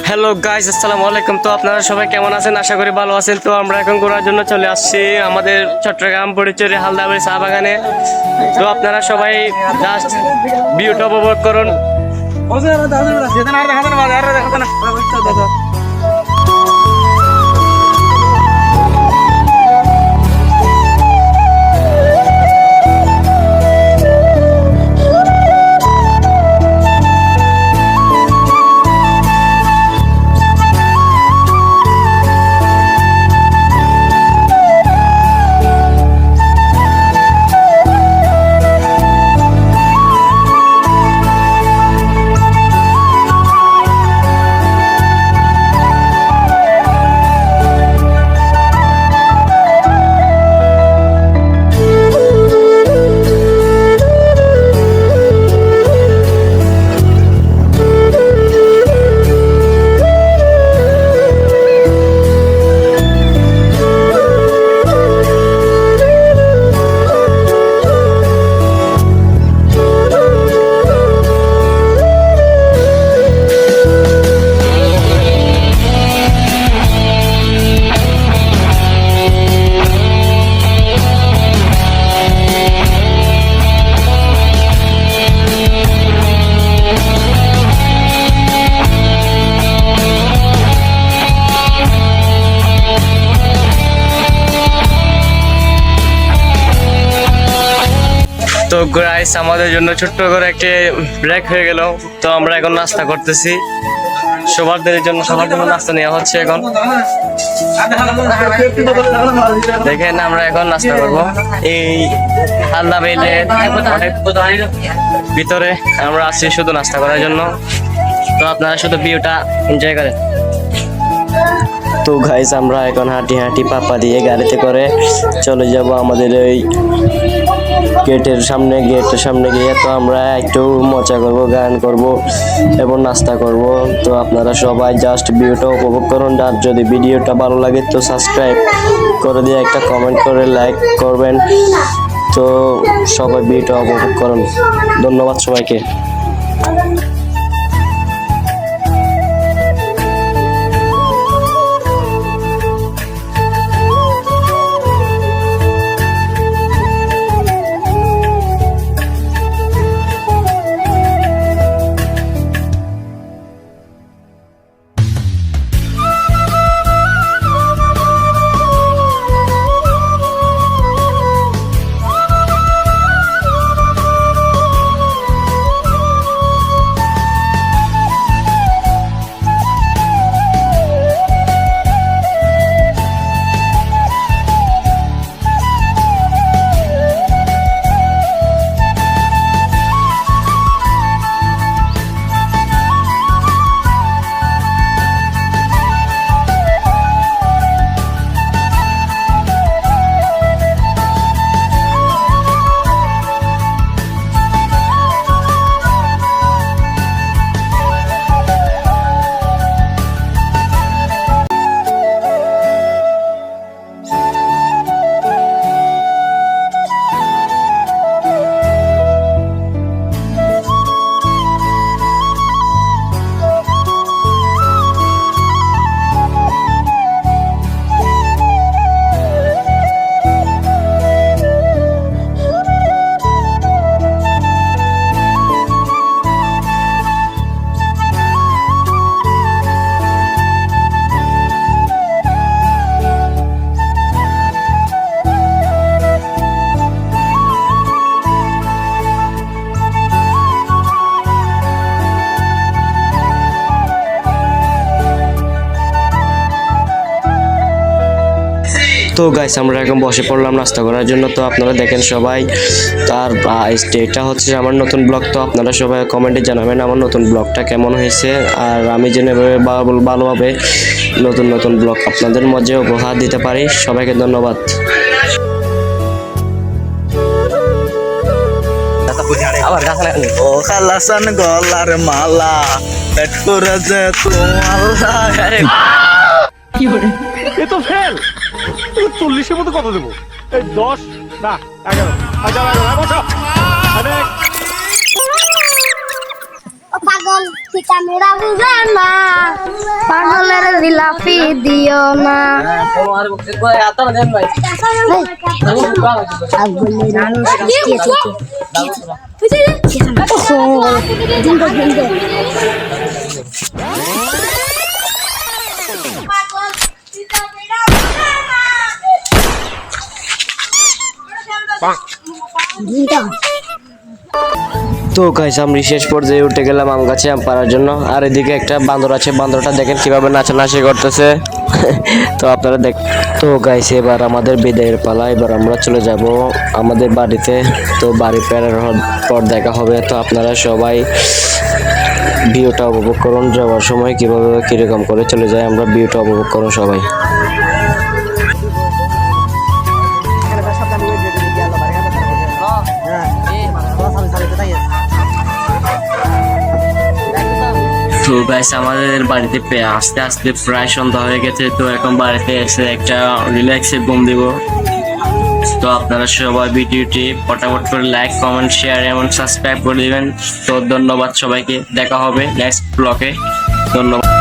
Hello guys, আসসালামু আলাইকুম। তো আপনারা সবাই কেমন আছেন? আশা করি ভালো আছেন। তো আমরা এখন ঘোরার জন্য চলে আসছি আমাদের চট্টগ্রাম পরিচয় হালদাবাড়ি চা বাগানে। তো আপনারা সবাই জাস্ট ভিউটা উপভোগ করুন। তো গাইস, আমাদের জন্য ছোট্ট করে একটি ব্রেক হয়ে গেল। তো আমরা এখন নাস্তা করতেছি। সবার জন্য নাস্তা নেওয়া হচ্ছে। এখন দেখেন আমরা এখন নাস্তা করবো এই হালদা বেলের ভিতরে। আমরা আছি শুধু নাস্তা করার জন্য। তো আপনারা শুধু ভিউটা এনজয় করেন। তো গাইস, আমরা এখন হাঁটি হাঁটি পাপা দিয়ে গাড়িতে করে চলে যাব আমাদের ওই গেটের সামনে গিয়ে। তো আমরা একটু মজা করব, গান করব এবং নাস্তা করব। তো আপনারা সবাই জাস্ট ভিডিওটা উপভোগ করুন। আর যদি ভিডিওটা ভালো লাগে তো সাবস্ক্রাইব করে দিয়ে একটা কমেন্ট করে লাইক করবেন। তো সবাই ভিডিওটা উপভোগ করুন। ধন্যবাদ সবাইকে। তো গাইস, আমরা এখন বসে পড়লাম নাস্তা করার জন্য। তো আপনারা দেখেন সবাই। তার এটা হচ্ছে আমার নতুন ব্লগ। তো আপনারা সবাই কমেন্টে জানাবেন আমার নতুন ব্লগটা কেমন হয়েছে। আর আমি যেন ভালোভাবে নতুন ব্লগ আপনাদের মাঝে উপহার দিতে পারি। সবাইকে ধন্যবাদ। ও খালাসান গলার মালা পেট করে যে তোমার এ তো ফেল। 40-এর মধ্যে কত দেবো? 10 না 11। আচ্ছা বসো। পাগল ঠিকানেরা বুঝে না পাগলের জিলাপি দিও না তো গাইস আমরা শেষ পর্যায়ে উঠে গেলাম আম গাছে আম পাড়ার জন্য। আর এদিকে একটা বান্দর আছে, বান্দরটা দেখেন কিভাবে নাচানাচি করতেছে। তো আপনারা দেখ। তো গাইস এবার আমাদের বিদায়ের পালা, এবার আমরা চলে যাব আমাদের বাড়িতে। তো বাড়ি ফেরার পর দেখা হবে। তো আপনারা সবাই ভিউটা উপভোগ করুন, যাওয়ার সময় কিভাবে কিরকম করে চলে যায় আমরা ভিউটা উপভোগ করুন সবাই। তো গাইস আমাদের বাড়িতে আস্তে আস্তে প্রায় সন্ধ্যা হয়ে গেছে। তো এখন বাড়িতে এসে একটা রিল্যাক্সে ঘুম দিব। তো আপনারা সবাই ভিডিওটি ফটাফট করে লাইক, কমেন্ট, শেয়ার এবং সাবস্ক্রাইব করে দিবেন। তো ধন্যবাদ সবাইকে, দেখা হবে নেক্সট ব্লগে। ধন্যবাদ।